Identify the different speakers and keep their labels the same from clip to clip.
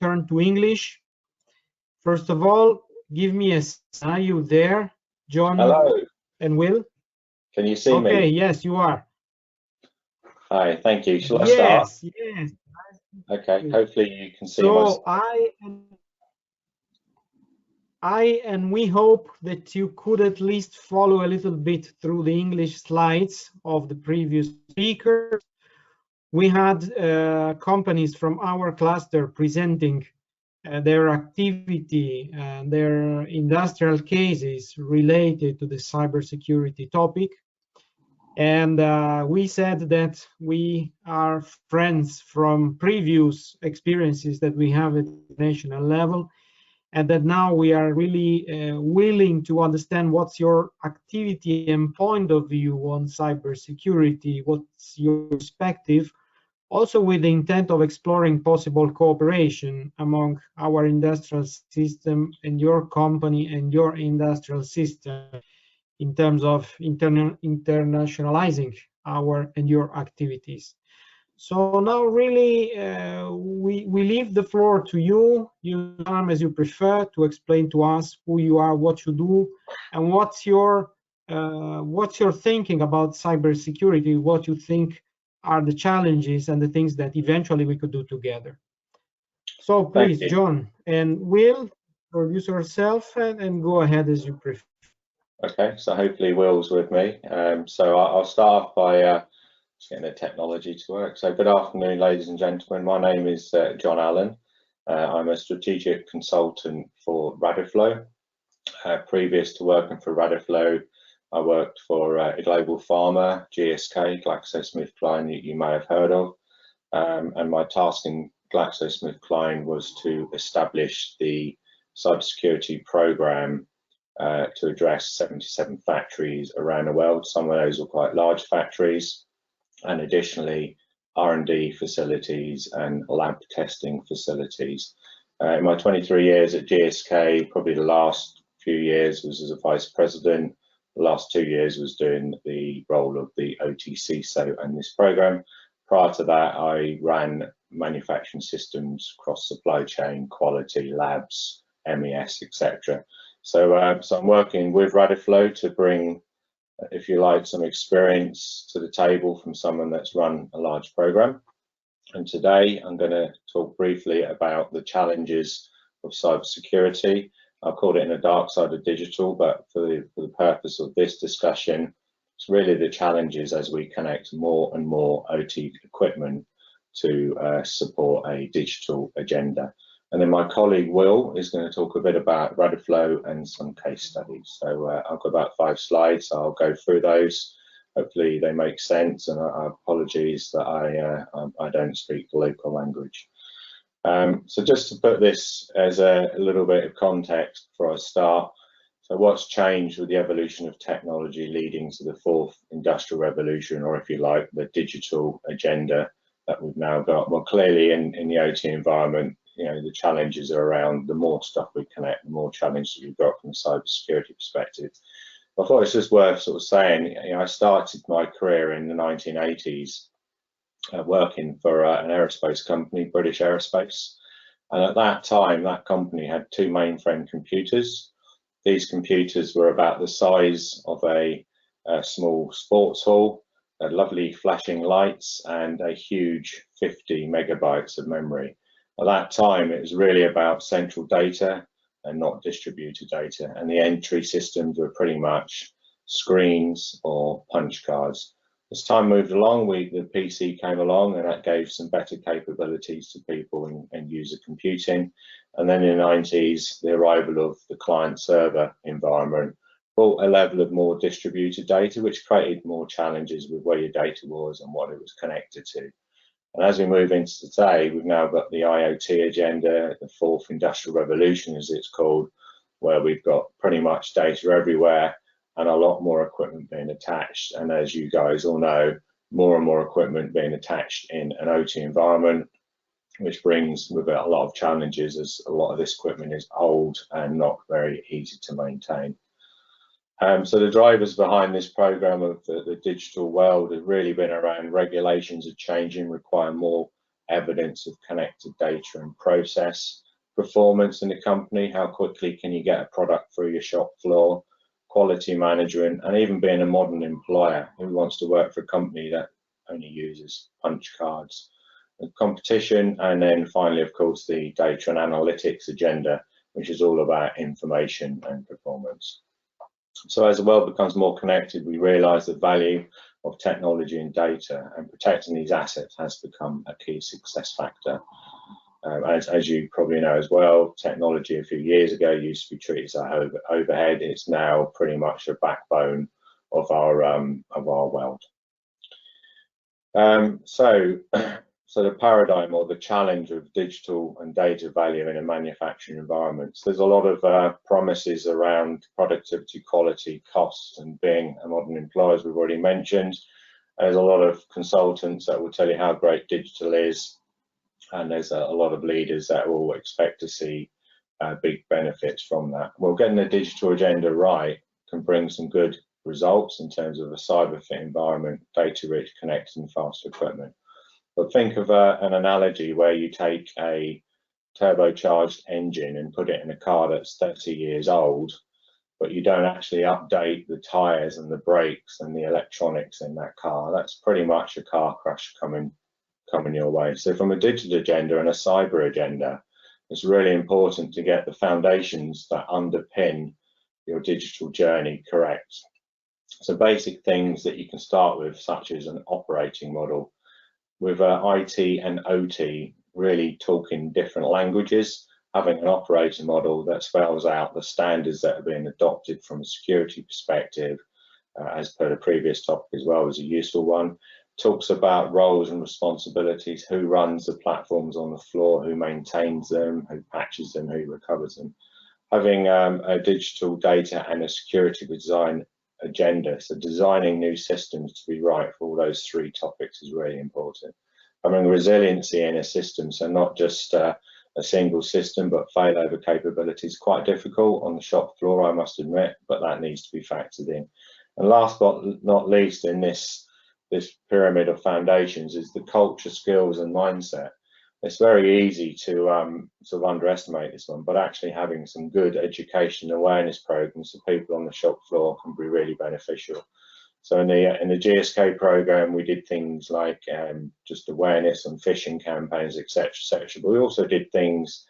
Speaker 1: turn to English. First of all, give me a sign. Are you there, John?
Speaker 2: Hello.
Speaker 1: And Will?
Speaker 2: Can you see me?
Speaker 1: Okay, yes, you are.
Speaker 2: Hi, thank you. Shall I
Speaker 1: Yes,
Speaker 2: start?
Speaker 1: yes.
Speaker 2: Okay, hopefully you can see
Speaker 1: So
Speaker 2: my...
Speaker 1: I and we hope that you could at least follow a little bit through the English slides of the previous speakers. We had companies from our cluster presenting their activity and their industrial cases related to the cybersecurity topic. And we said that we are friends from previous experiences that we have at the national level, and that now we are really willing to understand what's your activity and point of view on cybersecurity, what's your perspective, also with the intent of exploring possible cooperation among our industrial system and your company and your industrial system in terms of internationalizing our and your activities. So now really we leave the floor to you. You come as you prefer to explain to us who you are, what you do, and what's your thinking about cybersecurity, what you think are the challenges and the things that eventually we could do together. So please, John and Will, introduce yourself and go ahead as you prefer.
Speaker 2: Okay, so hopefully Will's with me. So I'll start off by just getting the technology to work. So good afternoon, ladies and gentlemen. My name is John Allen. I'm a strategic consultant for Radiflow. Previous to working for Radiflow, I worked for a global pharma, GSK, GlaxoSmithKline, that you may have heard of. And my task in GlaxoSmithKline was to establish the cybersecurity program to address 77 factories around the world. Some of those were quite large factories, and additionally R&D facilities and lab testing facilities. In my 23 years at GSK, probably the last few years was as a vice president. The last 2 years was doing the role of the OT CISO and this program. Prior to that, I ran manufacturing systems across supply chain, quality, labs, MES, etc. So I'm working with Radiflow to bring, if you like, some experience to the table from someone that's run a large program. And today I'm going to talk briefly about the challenges of cybersecurity. I've called it in the dark side of digital, but for the purpose of this discussion, it's really the challenges as we connect more and more OT equipment to support a digital agenda. And then my colleague Will is going to talk a bit about Radiflow and some case studies. So I've got about 5 slides. I'll go through those. Hopefully they make sense, and apologies that I don't speak the local language. So just to put this as a little bit of context before I start. So what's changed with the evolution of technology leading to the 4th industrial revolution, or if you like, the digital agenda that we've now got? Well, clearly in the OT environment, you know, the challenges are around the more stuff we connect, the more challenges we've got from a cybersecurity perspective. I thought it's just worth sort of saying, you know, I started my career in the 1980s working for an aerospace company, British Aerospace. And at that time, that company had 2 mainframe computers. These computers were about the size of a small sports hall, had lovely flashing lights, and a huge 50 megabytes of memory. At that time, it was really about central data and not distributed data. And the entry systems were pretty much screens or punch cards. As time moved along, the PC came along, and that gave some better capabilities to people in user computing. And then in the 90s, the arrival of the client server environment brought a level of more distributed data, which created more challenges with where your data was and what it was connected to. And as we move into today, we've now got the IoT agenda, the 4th industrial revolution, as it's called, where we've got pretty much data everywhere and a lot more equipment being attached. And as you guys all know, more and more equipment being attached in an OT environment, which brings with it a lot of challenges, as a lot of this equipment is old and not very easy to maintain. So the drivers behind this program of the digital world have really been around regulations are changing, require more evidence of connected data and process, performance in the company, how quickly can you get a product through your shop floor, quality management, and even being a modern employer who wants to work for a company that only uses punch cards. The competition, and then finally, of course, the data and analytics agenda, which is all about information and performance. So as the world becomes more connected, we realize the value of technology and data, and protecting these assets has become a key success factor. As you probably know as well, technology a few years ago used to be treated as an overhead. It's now pretty much a backbone of our world. So the paradigm or the challenge of digital and data value in a manufacturing environment. So there's a lot of promises around productivity, quality, cost, and being a modern employer, as we've already mentioned. There's a lot of consultants that will tell you how great digital is, and there's a lot of leaders that will expect to see big benefits from that. Well, getting the digital agenda right can bring some good results in terms of a cyber fit environment, data-rich, connected, and fast equipment. But think of an analogy where you take a turbocharged engine and put it in a car that's 30 years old, but you don't actually update the tyres and the brakes and the electronics in that car. That's pretty much a car crash coming your way. So from a digital agenda and a cyber agenda, it's really important to get the foundations that underpin your digital journey correct. So basic things that you can start with, such as an operating model, with IT and OT really talking different languages, having an operating model that spells out the standards that are being adopted from a security perspective, as per the previous topic as well, is a useful one. Talks about roles and responsibilities, who runs the platforms on the floor, who maintains them, who patches them, who recovers them. Having a digital data and a security design agenda, so designing new systems to be right for all those three topics is really important. Having resiliency in a system, so not just a single system, but failover capability is quite difficult on the shop floor, I must admit, but that needs to be factored in. And last but not least in this pyramid of foundations is the culture, skills, and mindset. It's very easy to sort of underestimate this one, but actually having some good education awareness programs for people on the shop floor can be really beneficial. So in the GSK program, we did things like just awareness on phishing campaigns, etc., etc. But we also did things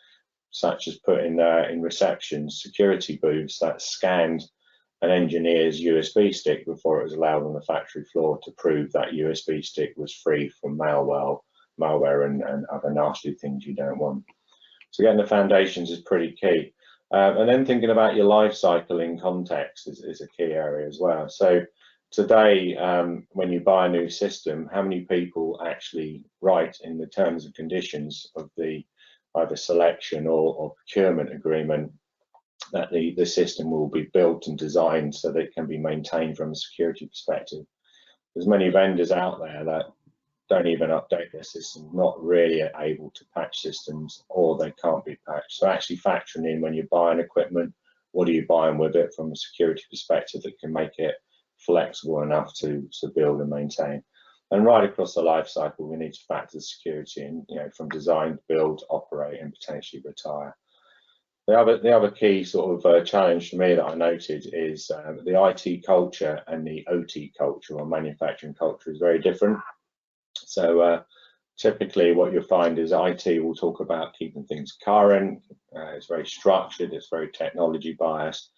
Speaker 2: such as putting in receptions security booths that scanned an engineer's USB stick before it was allowed on the factory floor to prove that USB stick was free from malware and other nasty things you don't want. So getting the foundations is pretty key. And then thinking about your life cycle in context is a key area as well. So today, when you buy a new system, how many people actually write in the terms and conditions of the either selection or procurement agreement that the system will be built and designed so that it can be maintained from a security perspective? There's many vendors out there that don't even update their system, not really able to patch systems, or they can't be patched. So actually factoring in when you're buying equipment, what are you buying with it from a security perspective that can make it flexible enough to build and maintain. And right across the life cycle, we need to factor security in, from design, build, operate, and potentially retire. The other key sort of challenge for me that I noted is the IT culture and the OT culture, or manufacturing culture, is very different. So typically what you'll find is IT will talk about keeping things current, it's very structured, it's very technology biased,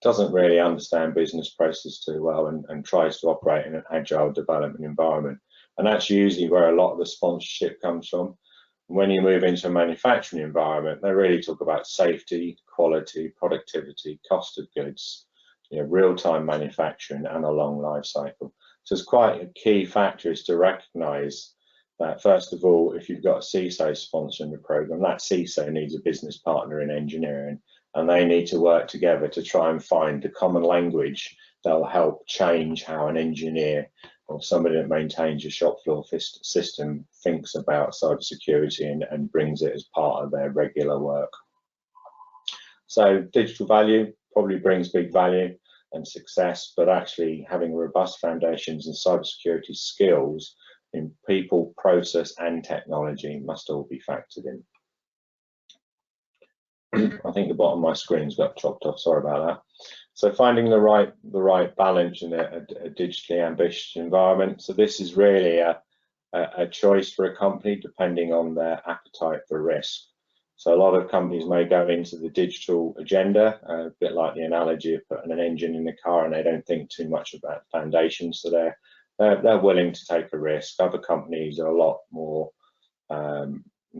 Speaker 2: doesn't really understand business process too well, and tries to operate in an agile development environment. And that's usually where a lot of the sponsorship comes from. When you move into a manufacturing environment, they really talk about safety, quality, productivity, cost of goods, real-time manufacturing, and a long life cycle. So it's quite a key factor is to recognise that, first of all, if you've got a CISO sponsoring the program, that CISO needs a business partner in engineering, and they need to work together to try and find the common language that will help change how an engineer or somebody that maintains a shop floor system thinks about cybersecurity and brings it as part of their regular work. So digital value probably brings big value and success, but actually having robust foundations and cybersecurity skills in people, process, and technology must all be factored in. I think the bottom of my screen's got chopped off. Sorry about that. So finding the right balance in a digitally ambitious environment. So this is really a choice for a company depending on their appetite for risk. So a lot of companies may go into the digital agenda, a bit like the analogy of putting an engine in the car, and they don't think too much about foundations. So they're willing to take a risk. Other companies are a lot more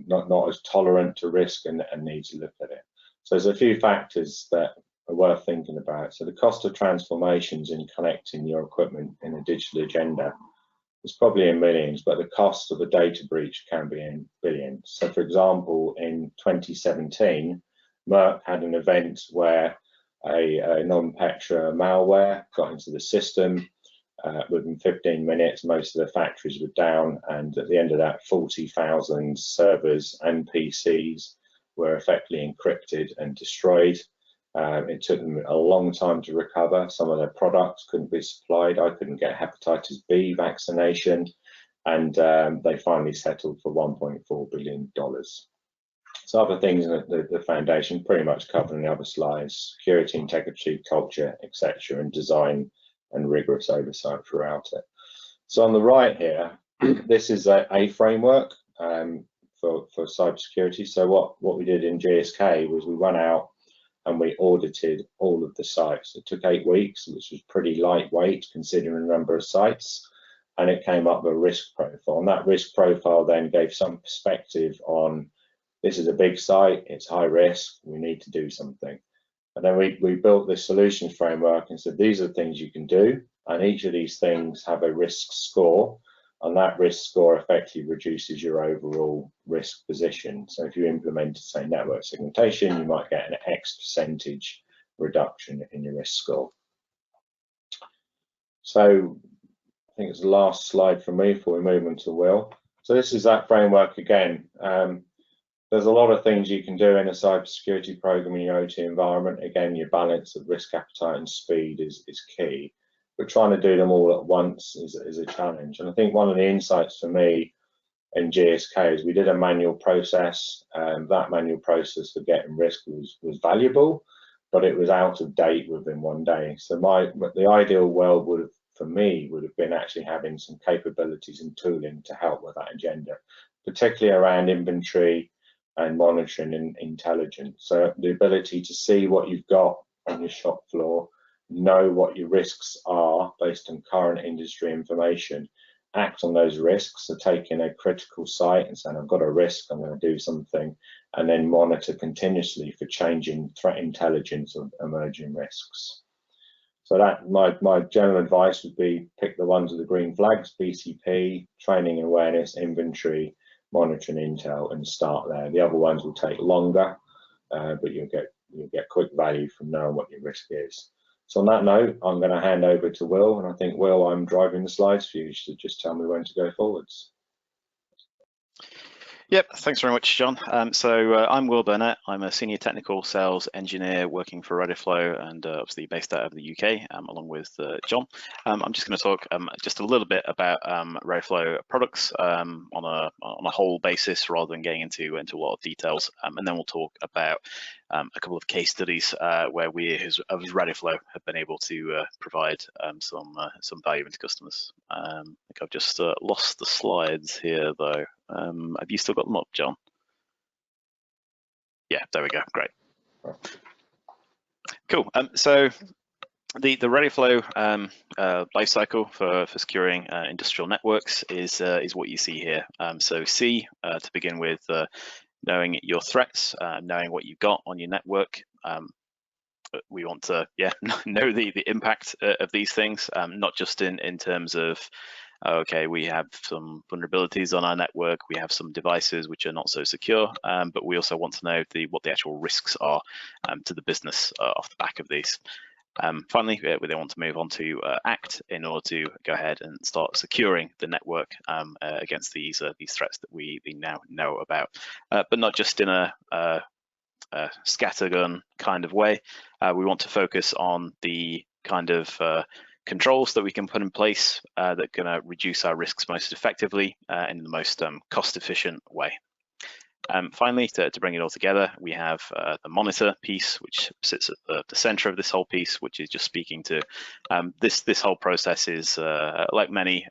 Speaker 2: not as tolerant to risk and need to look at it. So there's a few factors that are worth thinking about. So the cost of transformations in connecting your equipment in a digital agenda is probably in millions, but the cost of a data breach can be in billions. So for example, in 2017, Merck had an event where a non-Petra malware got into the system. Within 15 minutes, most of the factories were down, and at the end of that, 40,000 servers and PCs were effectively encrypted and destroyed. It took them a long time to recover. Some of their products couldn't be supplied. I couldn't get hepatitis B vaccination, and they finally settled for $1.4 billion. So other things in the foundation pretty much covered in the other slides: security, integrity, culture, etc., and design and rigorous oversight throughout it. So on the right here, this is a framework for cybersecurity. So what we did in GSK was we went out and we audited all of the sites. It took 8 weeks, which was pretty lightweight considering the number of sites, and it came up with a risk profile. And that risk profile then gave some perspective on, this is a big site, it's high risk, we need to do something. And then we built this solutions framework and said, these are the things you can do, and each of these things have a risk score, and that risk score effectively reduces your overall risk position. So if you implemented, say, network segmentation, you might get an X percentage reduction in your risk score. So I think it's the last slide from me before we move on to Will. So this is that framework again. There's a lot of things you can do in a cybersecurity program in your OT environment. Again, your balance of risk appetite and speed is key, but trying to do them all at once is a challenge. And I think one of the insights for me in GSK is we did a manual process, and that manual process for getting risk was valuable, but it was out of date within 1 day. So the ideal world would have been actually having some capabilities and tooling to help with that agenda, particularly around inventory and monitoring and intelligence. So the ability to see what you've got on your shop floor, know what your risks are based on current industry information, act on those risks. So taking a critical site and saying, I've got a risk, I'm going to do something, and then monitor continuously for changing threat intelligence of emerging risks. So that my general advice would be pick the ones with the green flags: BCP, training awareness, inventory, monitoring intel, and start there. The other ones will take longer, but you'll get quick value from knowing what your risk is. So on that note, I'm going to hand over to Will, and I think, Will, I'm driving the slides for you, so just tell me when to go forwards.
Speaker 3: Yep, thanks very much, John. I'm Will Burnett. I'm a senior technical sales engineer working for Radiflow, and obviously based out of the UK, along with John. I'm just going to talk just a little bit about Radiflow products on a whole basis, rather than getting into a lot of details, and then we'll talk about a couple of case studies where we, as Radiflow, have been able to provide some value into customers. I think I've just lost the slides here, though. Have you still got them up, John? Yeah, there we go. Great. Cool. So the Radiflow lifecycle for securing industrial networks is what you see here. So C, to begin with, knowing your threats, knowing what you've got on your network. We want to know the impact of these things, not just in terms of, okay, we have some vulnerabilities on our network, we have some devices which are not so secure, but we also want to know what the actual risks are to the business off the back of these. Finally, we then want to move on to act in order to go ahead and start securing the network against these threats that we now know about, but not just in a scattergun kind of way. We want to focus on the kind of controls that we can put in place that are going to reduce our risks most effectively in the most cost-efficient way. Finally, to bring it all together, we have the monitor piece, which sits at the center of this whole piece, which is just speaking to this whole process is, like many,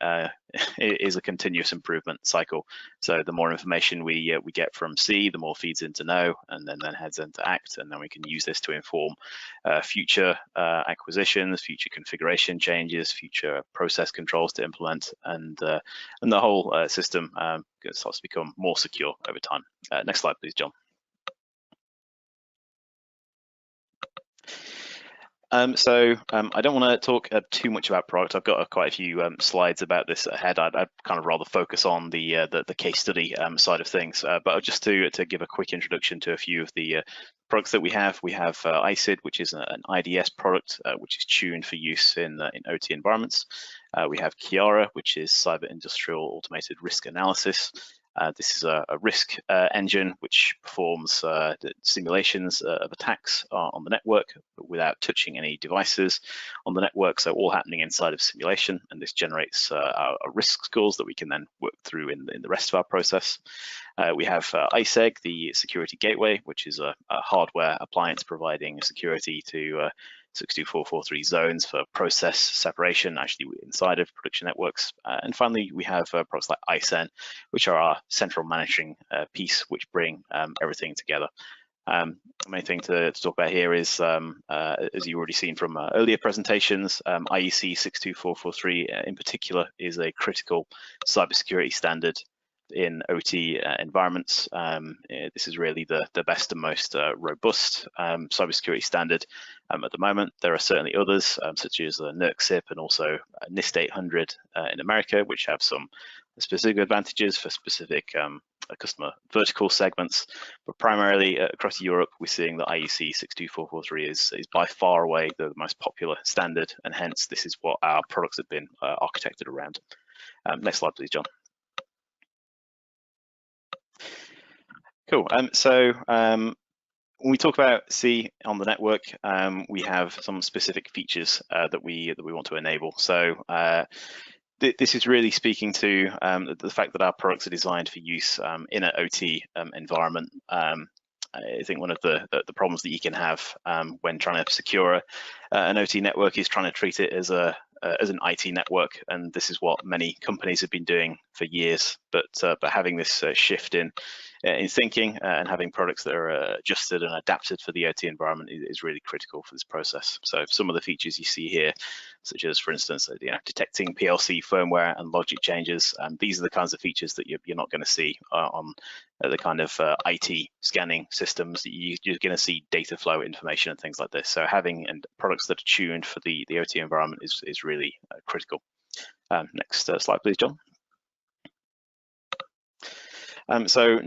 Speaker 3: is a continuous improvement cycle. So the more information we get from C, the more feeds into know, and then heads into act, and then we can use this to inform future acquisitions, future configuration changes, future process controls to implement, and the whole system starts to become more secure over time. Next slide, please, John. I don't want to talk too much about product. I've got quite a few slides about this ahead. I'd kind of rather focus on the case study side of things. But just to give a quick introduction to a few of the products that we have ICID, which is an IDS product, which is tuned for use in OT environments. We have Chiara, which is cyber industrial automated risk analysis. This is a risk engine which performs simulations of attacks on the network but without touching any devices on the network, so all happening inside of simulation, and this generates our risk scores that we can then work through in the rest of our process. We have ISEG, the security gateway, which is a hardware appliance providing security to 62443 zones for process separation actually inside of production networks. And finally, we have products like ISEN, which are our central managing piece, which bring everything together. The main thing to talk about here is, as you've already seen from earlier presentations, IEC 62443 in particular is a critical cybersecurity standard in OT environments. This is really the best and most robust cybersecurity standard at the moment. There are certainly others, such as NERC-CIP and also NIST 800 in America, which have some specific advantages for specific customer vertical segments. But primarily across Europe, we're seeing that IEC 62443 is by far away the most popular standard, and hence this is what our products have been architected around. Next slide, please, John. Cool. When we talk about C on the network, we have some specific features that we want to enable. So this is really speaking to the fact that our products are designed for use in an OT environment. I think one of the problems that you can have when trying to secure an OT network is trying to treat it as an IT network, and this is what many companies have been doing for years. But having this shift in thinking and having products that are adjusted and adapted for the OT environment is really critical for this process. So some of the features you see here, such as, for instance, detecting PLC firmware and logic changes, these are the kinds of features that you're not going to see on the kind of IT scanning systems. You're going to see data flow information and things like this. So having products that are tuned for the OT environment is really critical. Next slide, please, John. So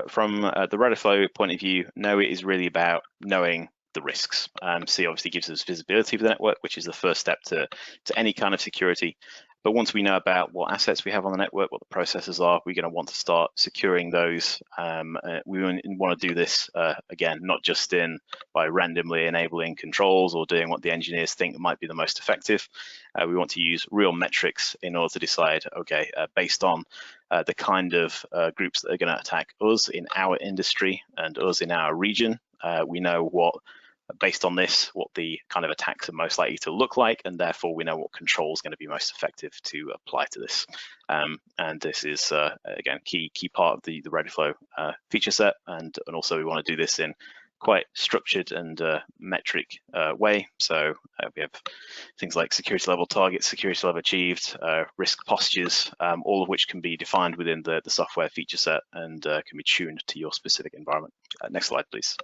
Speaker 3: from the Radiflow point of view, no, it is really about knowing the risks. C obviously gives us visibility of the network, which is the first step to any kind of security. But once we know about what assets we have on the network, what the processes are, we're going to want to start securing those. We want to do this, again, not just by randomly enabling controls or doing what the engineers think might be the most effective. We want to use real metrics in order to decide, okay, based on the kind of groups that are going to attack us in our industry and us in our region, we know based on this, what the kind of attacks are most likely to look like, and therefore we know what control is going to be most effective to apply to this. And this is, again, key part of the Radiflow feature set, and also we want to do this in quite structured and metric way. So we have things like security level targets, security level achieved, risk postures, all of which can be defined within the software feature set and can be tuned to your specific environment. Next slide, please.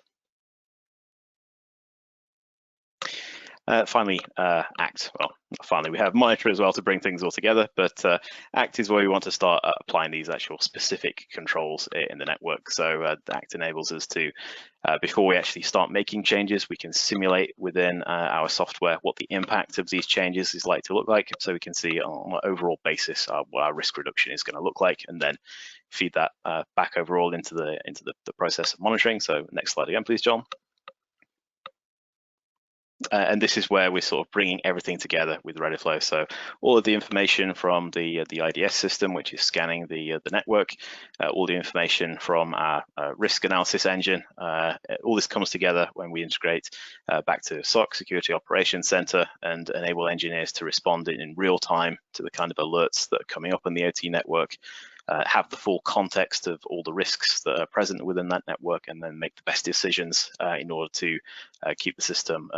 Speaker 3: Finally, ACT. Well, finally, we have monitor as well to bring things all together, but ACT is where we want to start applying these actual specific controls in the network. So ACT enables us to, before we actually start making changes, we can simulate within our software what the impact of these changes is likely to look like, so we can see on an overall basis what our risk reduction is going to look like, and then feed that back overall into the process of monitoring. So next slide again, please, John. And this is where we're sort of bringing everything together with Radiflow. So all of the information from the IDS system, which is scanning the network, all the information from our risk analysis engine, all this comes together when we integrate back to SOC, Security Operations Center, and enable engineers to respond in real time to the kind of alerts that are coming up on the OT network. Have the full context of all the risks that are present within that network, and then make the best decisions in order to keep the system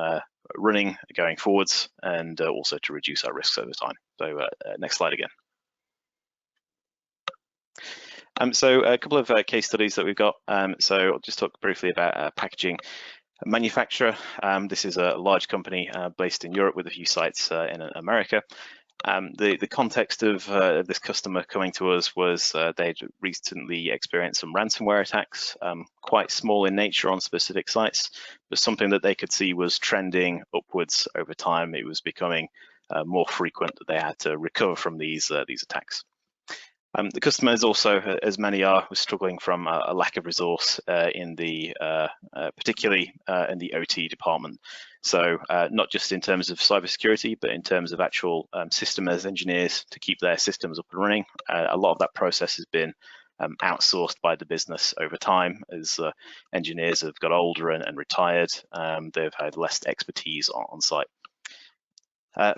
Speaker 3: running going forwards, and also to reduce our risks over time. So next slide again. So a couple of case studies that we've got. So I'll just talk briefly about packaging manufacturer. This is a large company based in Europe with a few sites in America. The context of this customer coming to us was they'd recently experienced some ransomware attacks, quite small in nature on specific sites, but something that they could see was trending upwards over time. It was becoming more frequent that they had to recover from these attacks. The customer is also, as many are, was struggling from a lack of resource in the particularly in the OT department. So not just in terms of cybersecurity, but in terms of actual system as engineers to keep their systems up and running. A lot of that process has been outsourced by the business over time as engineers have got older and retired. They've had less expertise on site.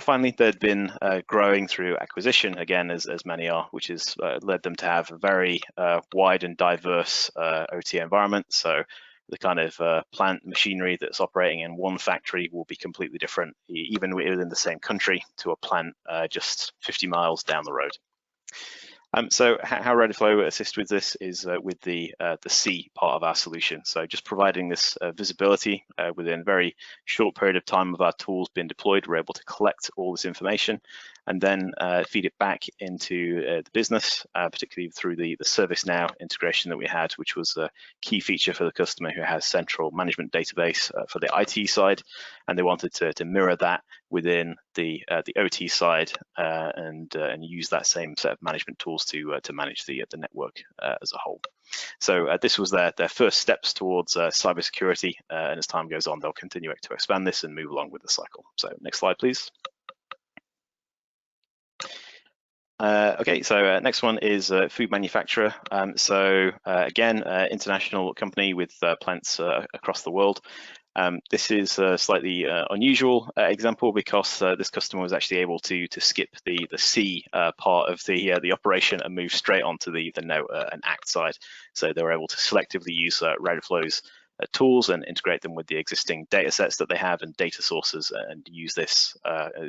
Speaker 3: Finally, they'd been growing through acquisition, again, as many are, which has led them to have a very wide and diverse OT environment. So the kind of plant machinery that's operating in one factory will be completely different, even within the same country, to a plant just 50 miles down the road. So how Radiflow assists with this is with the C part of our solution. So just providing this visibility within a very short period of time of our tools being deployed, we're able to collect all this information and then feed it back into the business, particularly through the ServiceNow integration that we had, which was a key feature for the customer who has central management database for the IT side, and they wanted to mirror that within the OT side and use that same set of management tools to manage the network as a whole. So this was their first steps towards cybersecurity, and as time goes on, they'll continue to expand this and move along with the cycle. So next slide, please. Okay, so next one is food manufacturer. Again, international company with plants across the world. This is a slightly unusual example because this customer was actually able to skip the C part of the operation and move straight onto the Know and Act side. So they were able to selectively use Radiflow's tools and integrate them with the existing data sets that they have and data sources, and use this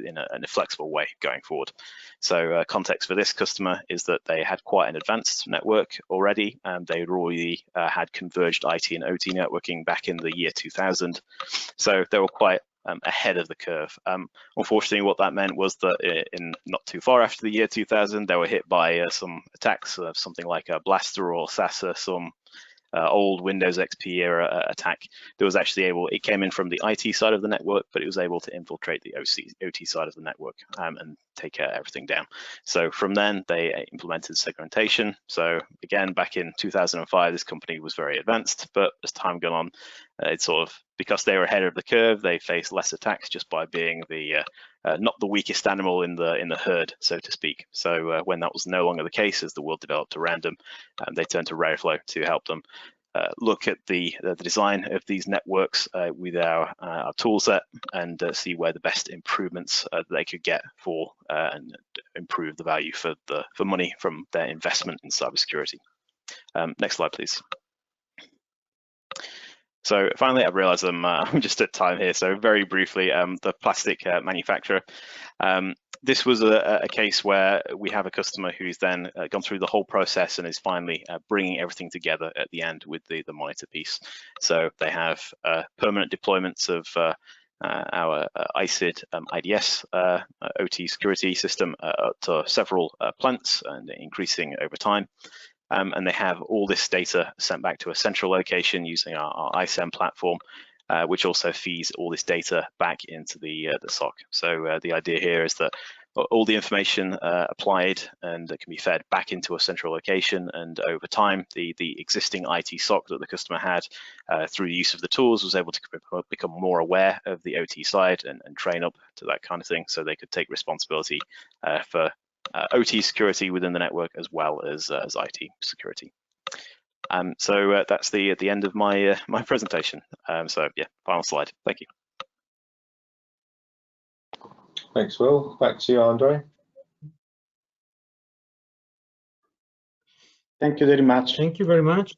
Speaker 3: in a flexible way going forward. So context for this customer is that they had quite an advanced network already, and they already had converged IT and OT networking back in the year 2000. So they were quite ahead of the curve. Unfortunately, what that meant was that in not too far after the year 2000, they were hit by some attacks of something like a Blaster or Sasa, some old Windows XP era attack. That was actually it came in from the IT side of the network, but it was able to infiltrate the OT side of the network and take everything down. So from then they implemented segmentation. So again, back in 2005, this company was very advanced, but as time gone on, it's sort of, because they were ahead of the curve, they faced less attacks just by being the not the weakest animal in the herd, so to speak. So when that was no longer the case, as the world developed around them, they turned to Radiflow to help them look at the design of these networks with our tool set and see where the best improvements they could get for and improve the value for money from their investment in cybersecurity. Next slide, please. So finally, I've realized I'm just at time here. So very briefly, the plastic manufacturer. This was a case where we have a customer who's then gone through the whole process and is finally bringing everything together at the end with the monitor piece. So they have permanent deployments of our ISID IDS OT security system to several plants and increasing over time. And they have all this data sent back to a central location using our ISEM platform, which also feeds all this data back into the SOC. So the idea here is that all the information applied, and it can be fed back into a central location. And over time, the existing IT SOC that the customer had through the use of the tools was able to become more aware of the OT side and train up to that kind of thing, so they could take responsibility for OT security within the network as well as IT security. So that's the end of my my presentation. So yeah, final slide. Thank you.
Speaker 2: Thanks, Will. Back to you, Andre.
Speaker 4: Thank you very much.
Speaker 1: Thank you very much.